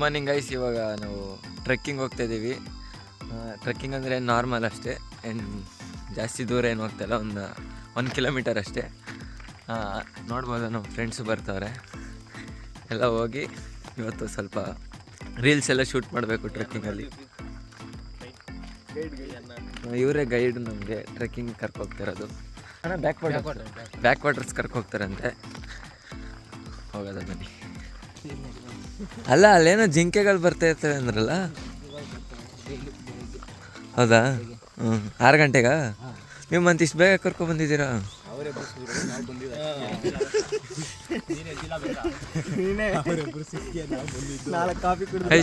Morning guys. ಇವಾಗ ನಾವು trekking ಹೋಗ್ತಾ ಇದ್ದೀವಿ. ಟ್ರೆಕ್ಕಿಂಗ್ ಅಂದರೆ ನಾರ್ಮಲ್ ಅಷ್ಟೇ, ಏನು ಜಾಸ್ತಿ ದೂರ ಏನು ಹೋಗ್ತಾಯಿಲ್ಲ, 1 ಕಿಲೋಮೀಟರ್ ಅಷ್ಟೇ. ನೋಡ್ಬೋದು ನಮ್ಮ ಫ್ರೆಂಡ್ಸು ಬರ್ತಾವ್ರೆ. ಎಲ್ಲ ಹೋಗಿ ಇವತ್ತು ಸ್ವಲ್ಪ ರೀಲ್ಸ್ ಎಲ್ಲ ಶೂಟ್ ಮಾಡಬೇಕು ಟ್ರೆಕ್ಕಿಂಗಲ್ಲಿ. ಇವರೇ ಗೈಡ್ ನಮಗೆ ಟ್ರೆಕ್ಕಿಂಗ್ ಕರ್ಕೋಗ್ತಿರೋದು. ಅಣ್ಣ ಬ್ಯಾಕ್ ವಾಟರ್ಸ್ ಕರ್ಕೋಗ್ತಾರಂತೆ. ಹೋಗೋದ ಬನ್ನಿ. ಅಲ್ಲ ಅಲ್ಲೇನೋ ಜಿಂಕೆಗಳು ಬರ್ತಾ ಇರ್ತವೆ ಅಂದ್ರಲ್ಲ, ಹೌದಾ? 6 ಗಂಟೆಗಾ? ನೀವು ಮತ್ತೆ ಇಷ್ಟು ಬೇಗ ಕರ್ಕೊಬಂದಿದ್ದೀರಾ?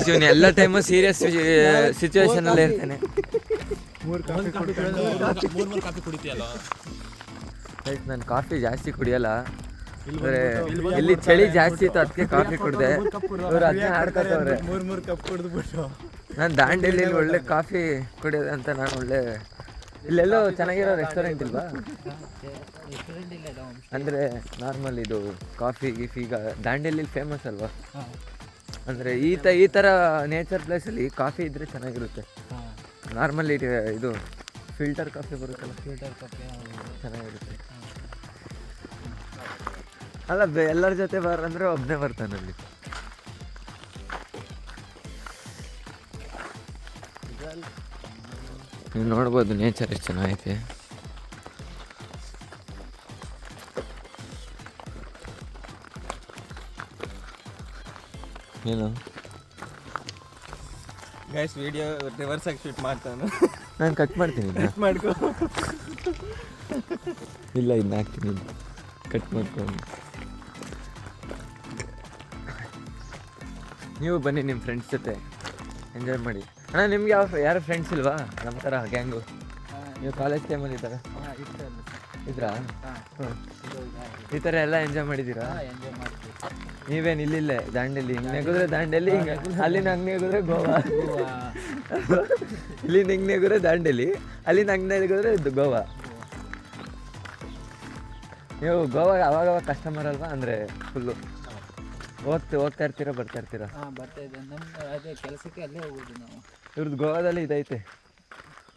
ಇವನು ಎಲ್ಲ ಟೈಮು ಸೀರಿಯಸ್ ಸಿಚುವೇಶನಲ್ಲೇ ಇರ್ತಾನೆ. ನಾನು ಕಾಫಿ ಜಾಸ್ತಿ ಕುಡಿಯಲ್ಲ, ಅಂದರೆ ಇಲ್ಲಿ ಚಳಿ ಜಾಸ್ತಿ ಇತ್ತು, ಅದಕ್ಕೆ ಕಾಫಿ ಕುಡಿದೆ. ಇವ್ರು ಅದನ್ನೇ ಆಡ್ಕೊತವ್ರೆ. ನಾನು ದಾಂಡೇಲಿ ಒಳ್ಳೆ ಕಾಫಿ ಕುಡಿಯೋದು ಅಂತ. ನಾನು ಒಳ್ಳೆ ಇಲ್ಲೆಲ್ಲೋ ಚೆನ್ನಾಗಿರೋ ರೆಸ್ಟೋರೆಂಟ್ ಇಲ್ವಾ? ಅಂದರೆ ನಾರ್ಮಲ್ ಇದು ಕಾಫಿ ಗೀಫೀಗ ದಾಂಡೇಲಿ ಫೇಮಸ್ ಅಲ್ವಾ? ಅಂದರೆ ಈ ಥರ ನೇಚರ್ ಪ್ಲೇಸಲ್ಲಿ ಕಾಫಿ ಇದ್ದರೆ ಚೆನ್ನಾಗಿರುತ್ತೆ. ನಾರ್ಮಲ್ ಇದು ಫಿಲ್ಟರ್ ಕಾಫಿ ಬರುತ್ತಲ್ಲ, ಫಿಲ್ಟರ್ ಕಾಫಿ ಚೆನ್ನಾಗಿರುತ್ತೆ. ಅಲ್ಲ ಎಲ್ಲರ ಜೊತೆ ಅಂದರೆ ಒಬ್ಬನೇ ಬರ್ತಾನಲ್ಲಿ. ನೀವು ನೋಡ್ಬೋದು ನೇಚರ್ ಎಷ್ಟು ಚೆನ್ನಾಗೈತೆ. ಏನು ಗೈಸ್ ವಿಡಿಯೋ ರಿವರ್ಸ್ ಆಗಿ ಶೂಟ್ ಮಾಡ್ತಾನೆ. ನಾನು ಕಟ್ ಮಾಡ್ತೀನಿ. ಕಟ್ ಮಾಡ್ಕೊ. ಇಲ್ಲ ಇನ್ನು ಹಾಕ್ತೀನಿ, ಕಟ್ ಮಾಡ್ಕೊಂಡು. ನೀವು ಬನ್ನಿ ನಿಮ್ಮ ಫ್ರೆಂಡ್ಸ್ ಜೊತೆ ಎಂಜಾಯ್ ಮಾಡಿ. ಅಣ್ಣ ನಿಮ್ಗೆ ಯಾರು ಫ್ರೆಂಡ್ಸ್ ಇಲ್ವಾ ನಮ್ಮ ಥರ ಗ್ಯಾಂಗು? ನೀವು ಕಾಲೇಜ್ ಟೈಮಲ್ಲಿ ಇದ್ದಾರೆ ಇದ್ರಾ? ಈ ಥರ ಎಲ್ಲ ಎಂಜಾಯ್ ಮಾಡಿದ್ದೀರಾ? ನೀವೇನು ಇಲ್ಲಿಲ್ಲೇ ದಾಂಡೇಲಿ ಹಿಂಗೆ ನೆಗಿದ್ರೆ ದಾಂಡೇಲಿ, ಹಿಂಗೆ ಅಲ್ಲಿನ ಹಂಗೆ ನೆಗಿದ್ರೆ ಗೋವಾ, ಇಲ್ಲಿಂದ ಹಿಂಗೆ ನೆಗಿದ್ರೆ ದಾಂಡೇಲಿ, ಅಲ್ಲಿಂದ ಹಂಗೆ ನೆಗಿದ್ರೆ ಗೋವಾ. ನೀವು ಗೋವಾಗ ಅವಾಗವಾಗ ಕಸ್ಟಮರ್ ಅಲ್ವಾ? ಅಂದರೆ ಫುಲ್ಲು ಹೋಗ್ತಾ ಇರ್ತೀರಾ ಬರ್ತಾ ಇರ್ತೀರಾ? ಬರ್ತಾ ಇದ್ದೆ. ನಮ್ಮ ಅದೇ ಕೆಲಸಕ್ಕೆ ಅಲ್ಲೇ ಹೋಗೋದು ನಾವು. ಇವ್ರದ್ದು ಗೋವಾದಲ್ಲಿ ಇದೈತೆ,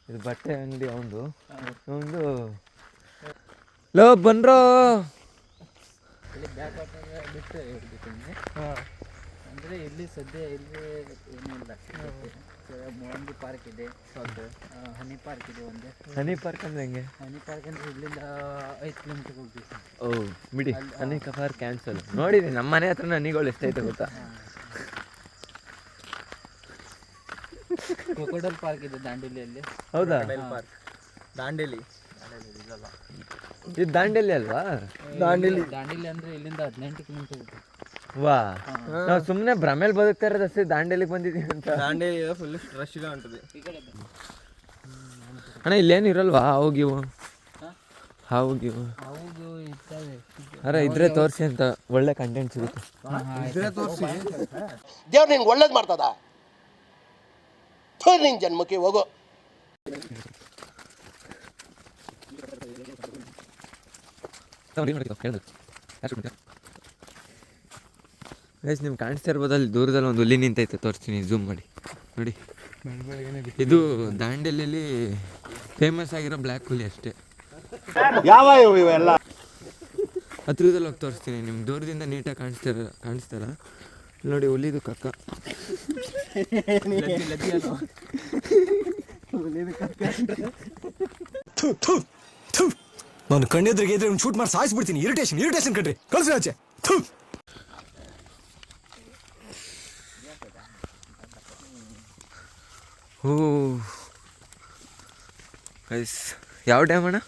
ಇದು ಬಟ್ಟೆ ಅಂಗಡಿ ಅವನು. ಲೋ ಬನ್ರೋ, ಇಲ್ಲಿ ಬ್ಯಾಕ್ ವಾಟರ್ ಬಿಟ್ಟು ಇರ್ಬೇಕಂದ್ರೆ ಅಂದರೆ ಇಲ್ಲಿ ಸದ್ಯ ಇಲ್ಲಿ ಏನೂ ಇಲ್ಲ. ಒಂದು ಪಾರ್ಕ್ ಇದೆ, ಹನಿ ಪಾರ್ಕ್ ಇದೆ. ಒಂದು ಹನಿ ಪಾರ್ಕ್ ಅಂದ್ರೆ ಹೆಂಗೆ? ಹನಿ ಪಾರ್ಕ್ ಅಂದರೆ ಇಲ್ಲಿಂದ 5 ಕಿಲೋಮೀಟರ್ ಹೋಗ್ತೀವಿ. ಓ ಬಿಡಿ, ಹನಿ ಪಾರ್ಕ್ ಕ್ಯಾನ್ಸಲ್. ನೋಡಿರಿ ನಮ್ಮ ಮನೆ ಹತ್ರ ಹನಿಗಳು ಎಷ್ಟೈತೆ ಗೊತ್ತಾ? ಕ್ರೊಕೊಡೈಲ್ ಪಾರ್ಕ್ ಇದೆ ದಾಂಡೇಲಿಯಲ್ಲಿ. ಹೌದಾ? ದಾಂಡೇಲಿ ಇದು ದಾಂಡೇಲಿ ಅಲ್ವಾ? ದಾಂಡೇಲಿ ಅಂದರೆ ಇಲ್ಲಿಂದ 18 ಕಿಲೋಮೀಟರ್ ಇದೆ. ವಾ, ನಾವು ಸುಮ್ಮನೆ ಭ್ರಮೇಲಿ ಬದುಕ್ತಾ ಇರೋದು ಅಷ್ಟೇ ದಾಂಡೇಲಿಗೆ ಬಂದಿದ್ದೀವಿ ಅಂತ. ದಾಂಡೇಲಿ ಫುಲ್ ರಶ್ ಇದೆ ಅಂತದೆ. ಅಣ್ಣ ಇಲ್ಲೇನು ಇರಲ್ವಾ ಹಾವು ಗೀವು? ಹೌದು ಇರ್ತವೆ. ಅರೆ ಇದ್ರೆ ತೋರಿಸಿ ಅಂತ, ಒಳ್ಳೆ ಕಂಟೆಂಟ್ ಸಿಗುತ್ತೆ. ದೇವ್ರು ನಿನ್ಗೆ ಒಳ್ಳೇದು ಮಾಡ್ತದ, ನಿನ್ ಜನ್ಮಕ್ಕೆ ಹೋಗೋ. ಗೈಸ್ ನಿಮ್ಗೆ ಕಾಣಿಸ್ತಾ ಇರ್ಬೋದು, ಅಲ್ಲಿ ದೂರದಲ್ಲಿ ಒಂದು ಹುಲಿ ನಿಂತೈತೆ, ತೋರಿಸ್ತೀನಿ ಝೂಮ್ ಮಾಡಿ ನೋಡಿ. ಇದು ದಾಂಡೇಲಿಯಲ್ಲಿ ಫೇಮಸ್ ಆಗಿರೋ ಬ್ಲ್ಯಾಕ್ ಹುಲಿ ಅಷ್ಟೇ. ಯಾವ ಇವೆಲ್ಲ ಹತ್ರದಲ್ಲಿ ಹೋಗಿ ತೋರಿಸ್ತೀನಿ ನಿಮ್ಗೆ. ದೂರದಿಂದ ನೀಟಾಗಿ ಕಾಣಿಸ್ತಾರ ನೋಡಿ, ಹುಲಿದು ಕಕ್ಕ. ನಾನು ಕಣ್ಣೆದ್ರಿಗೆ ಇದ್ರೆ ಶೂಟ್ ಮಾಡಿ ಸಾಯಿಸ್ಬಿಡ್ತೀನಿ. ಇರಿಟೇಷನ್ ಕಣ್ರಿ, ಕಳ್ಸಿ ಆಚೆ. ಓ ಗೈಸ್, ಯಾವ ಡ್ಯಾಮ್ ಅಣ್ಣ?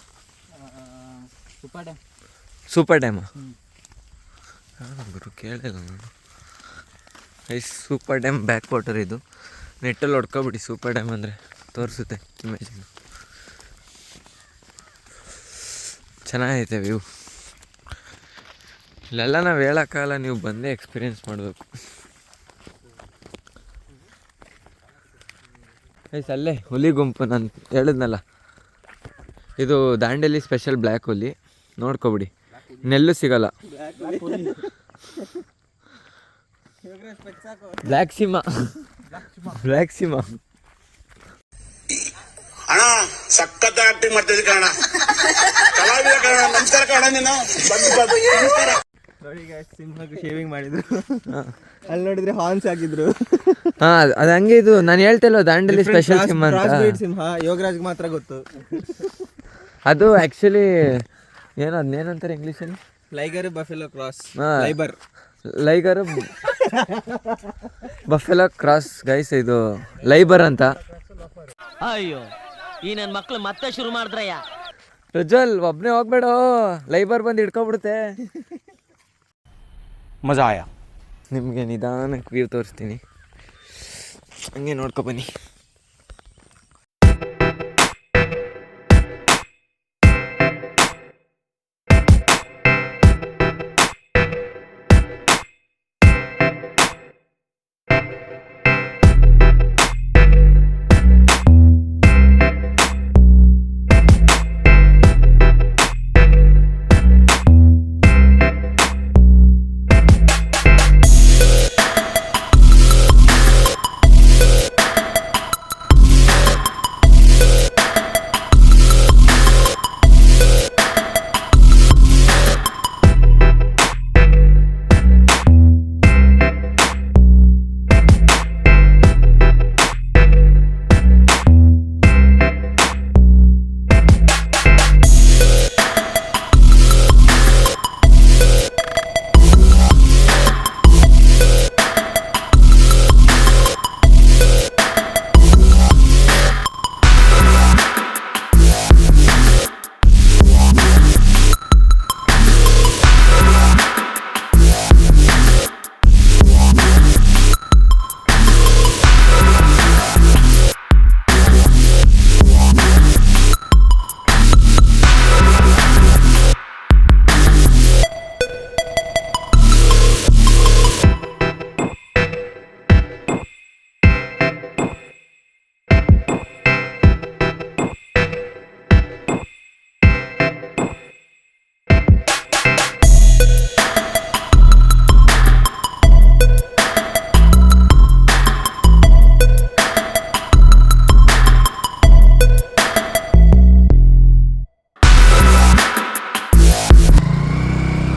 ಸೂಪರ್ ಡ್ಯಾಮಾ? ಗುರು ಕೇಳಿಲ್ಲ ನಾನು. Guys super dam back water ಇದು. ನೆಟ್ಟಲ್ಲಿ ಹೊಡ್ಕೊಬಿಡಿ ಸೂಪರ್ ಡ್ಯಾಮ್ ಅಂದರೆ ತೋರಿಸುತ್ತೆ ಇಮೇಜಿನ. ಚೆನ್ನಾಗೈತೆ ವ್ಯೂ. ಇಲ್ಲೆಲ್ಲ ನಾವು ಹೇಳೋಕ್ಕಾಗಲ್ಲ, ನೀವು ಬಂದೇ ಎಕ್ಸ್ಪೀರಿಯೆನ್ಸ್ ಮಾಡಬೇಕು. ಗೈಸ್ ಅಲ್ಲೇ ಹುಲಿ ಗುಂಪು, ನಾನು ಹೇಳಿದ್ನಲ್ಲ, ಇದು ದಾಂಡೇಲಿ ಸ್ಪೆಷಲ್ ಬ್ಲ್ಯಾಕ್ ಹುಲಿ. ನೋಡ್ಕೊಬಿಡಿ, ನೆಲ್ಲು ಸಿಗಲ್ಲ. ಬ್ಲ್ಯಾಕ್ ಸಿಮಾ ಬ್ಲ್ಯಾಕ್ ಸಿಮಾ ಅಣ್ಣ ಸಖತ್ ಆಕ್ಟಿಂಗ್ ಮಾಡ್ತಿದ್ದೆ ಕಣ ಕಲಾವಿದ ಕಣ ನಮಸ್ಕಾರ ಕಣ ನೀನು ನಮಸ್ಕಾರ. ನೋಡಿ ಗೈಸ್ ಸಿಂಹಕ್ಕೆ ಶೇವಿಂಗ್ ಮಾಡಿದ್ರು. ಅಲ್ಲಿ ನೋಡಿದ್ರೆ ಹಾರ್ನ್ಸ್ ಹಾಕಿದ್ರು. ಹಾಂ ಅದು ಹಂಗೆ ಇದು ನಾನು ಹೇಳ್ತಿಲ್ವ ದಾಂಡೇಲಿ ಸ್ಪೆಷಲ್ ಸಿಂಹ ಅಂತ. ಸಿಂಹ ಯೋಗರಾಜ್ಗೆ ಮಾತ್ರ ಗೊತ್ತು. ಅದು ಆ್ಯಕ್ಚುಲಿ ಏನೋ ಅದನ್ನೇನಂತಾರೆ ಇಂಗ್ಲೀಷಲ್ಲಿ ಲೈಗರ್ ಬಫೆಲೋ ಕ್ರಾಸ್ ಲೈಬರ್ ಲೈಗರ್ ಬಫೆಲೋ ಕ್ರಾಸ್ ಗೈಸ್, ಇದು ಲೈಬರ್ ಅಂತ. ಅಯ್ಯೋ ಈ ನನ್ನ ಮಕ್ಳು ಮತ್ತೆ ಶುರು ಮಾಡಿದ್ರಯ್ಯ. ಪ್ರಜ್ವಲ್ ಒಬ್ಬನೇ ಹೋಗ್ಬೇಡ, ಲೈಬರ್ ಬಂದು ಹಿಡ್ಕೊಬಿಡುತ್ತೆ. ಮಜಾ ಆಯಾ. ನಿಮಗೆ ನಿಧಾನಕ್ಕೆ ವ್ಯೂ ತೋರಿಸ್ತೀನಿ, ಹಂಗೆ ನೋಡ್ಕೊ ಬನ್ನಿ.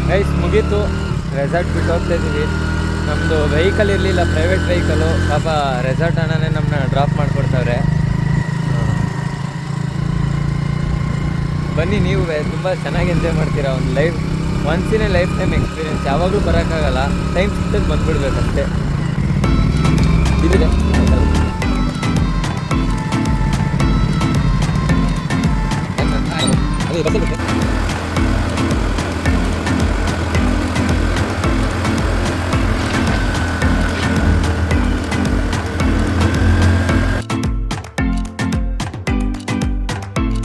ಗೈಸ್ ಮುಗೀತು, ರೆಸಾರ್ಟ್ ಬಿಟ್ಟು ಹೋಗ್ತಾ ಇದ್ದೀವಿ. ನಮ್ಮದು ವೆಹಿಕಲ್ ಇರಲಿಲ್ಲ, ಪ್ರೈವೇಟ್ ವೆಹಿಕಲು. ಪಾಪ ರೆಸಾರ್ಟ್ ಅಣ್ಣನೇ ನಮ್ಮನ್ನ ಡ್ರಾಪ್ ಮಾಡಿಕೊಡ್ತಾವ್ರೆ. ಬನ್ನಿ, ನೀವು ತುಂಬ ಚೆನ್ನಾಗಿ ಎಂಜಾಯ್ ಮಾಡ್ತೀರಾ. ಒಂದು once in a life time experience. ಯಾವಾಗಲೂ ಬರೋಕ್ಕಾಗಲ್ಲ, ಟೈಮ್ ಸಿಗ್ತದೆ ಬಂದುಬಿಡ್ಬೇಕಷ್ಟೇ. ಇದಿದೆ ಅದೇ ಬಸ್ಸಲ್ಲಿ